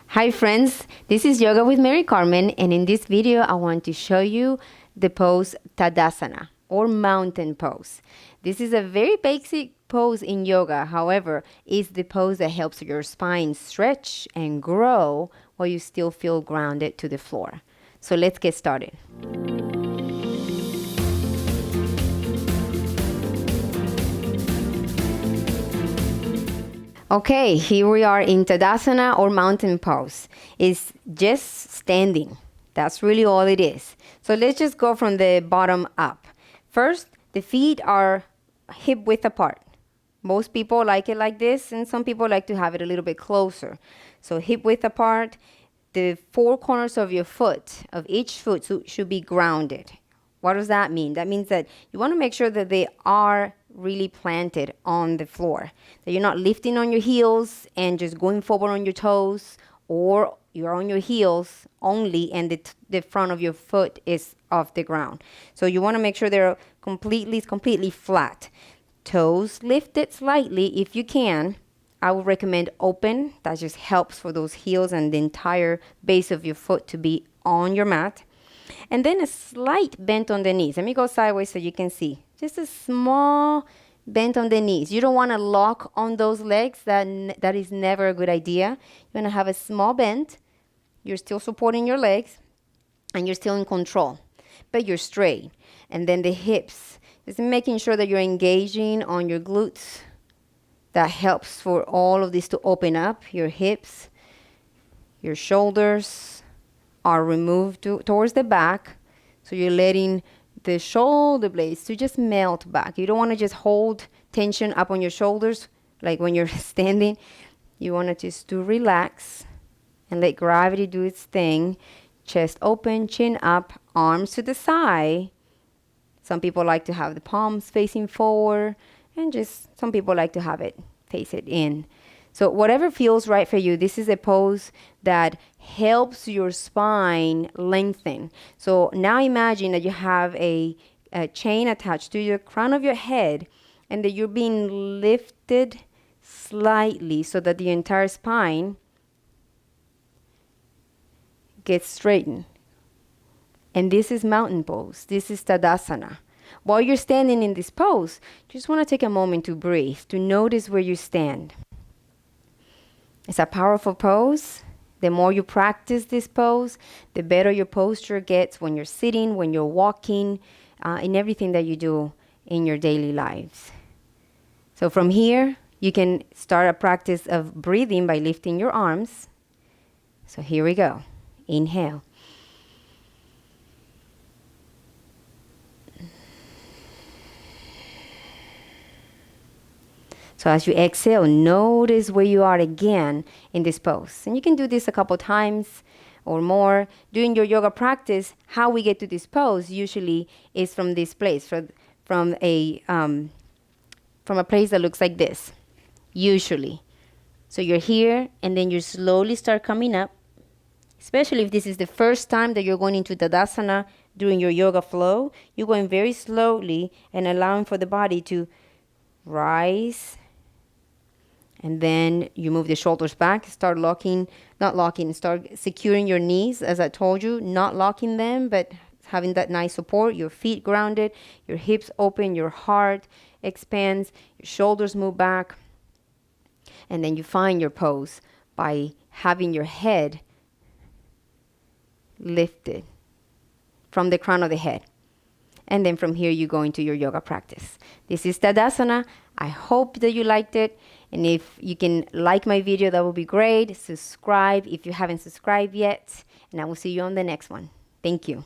Hi friends, this is Yoga with Marycarmen, and in this video I want to show you the pose Tadasana or mountain pose. This is a very basic pose in yoga. However, it's the pose that helps your spine stretch and grow while you still feel grounded to the floor. So let's get started. Okay, here we are in Tadasana or mountain pose. It's just standing. That's really all it is. So let's just go from the bottom up. First, the feet are hip width apart. Most people like it like this, and some people like to have it a little bit closer. So hip width apart, the four corners of your foot, of each foot, should be grounded. What does that mean? That means that you want to make sure that they are really planted on the floor, that you're not lifting on your heels and just going forward on your toes, or you're on your heels only and the front of your foot is off the ground. So you want to make sure they're completely flat. Toes lifted slightly if you can. I would recommend open. That just helps for those heels and the entire base of your foot to be on your mat. And then a slight bend on the knees. Let me go sideways so you can see. Just a small bend on the knees. You don't want to lock on those legs. That is never a good idea. You want to have a small bend. You're still supporting your legs and you're still in control, but you're straight. And then the hips, just making sure that you're engaging on your glutes. That helps for all of this to open up. Your hips, your shoulders are removed towards the back. So you're letting the shoulder blades to just melt back. You don't want to just hold tension up on your shoulders like when you're standing. You want to just to relax and let gravity do its thing. Chest open, chin up, arms to the side. Some people like to have the palms facing forward, and just some people like to have it face it in. So whatever feels right for you, this is a pose that helps your spine lengthen. So now imagine that you have a chain attached to the crown of your head and that you're being lifted slightly so that the entire spine gets straightened. And this is mountain pose. This is Tadasana. While you're standing in this pose, you just want to take a moment to breathe, to notice where you stand. It's a powerful pose. The more you practice this pose, the better your posture gets when you're sitting, when you're walking, in everything that you do in your daily lives. So from here, you can start a practice of breathing by lifting your arms. So here we go. Inhale. So as you exhale, notice where you are again in this pose. And you can do this a couple times or more. During your yoga practice, how we get to this pose usually is from this place, from a place that looks like this, usually. So you're here, and then you slowly start coming up, especially if this is the first time that you're going into Tadasana during your yoga flow. You're going very slowly and allowing for the body to rise. And then you move the shoulders back, start start securing your knees, as I told you, not locking them, but having that nice support, your feet grounded, your hips open, your heart expands, your shoulders move back. And then you find your pose by having your head lifted from the crown of the head. And then from here, you go into your yoga practice. This is Tadasana. I hope that you liked it. And if you can like my video, that would be great. Subscribe if you haven't subscribed yet. And I will see you on the next one. Thank you.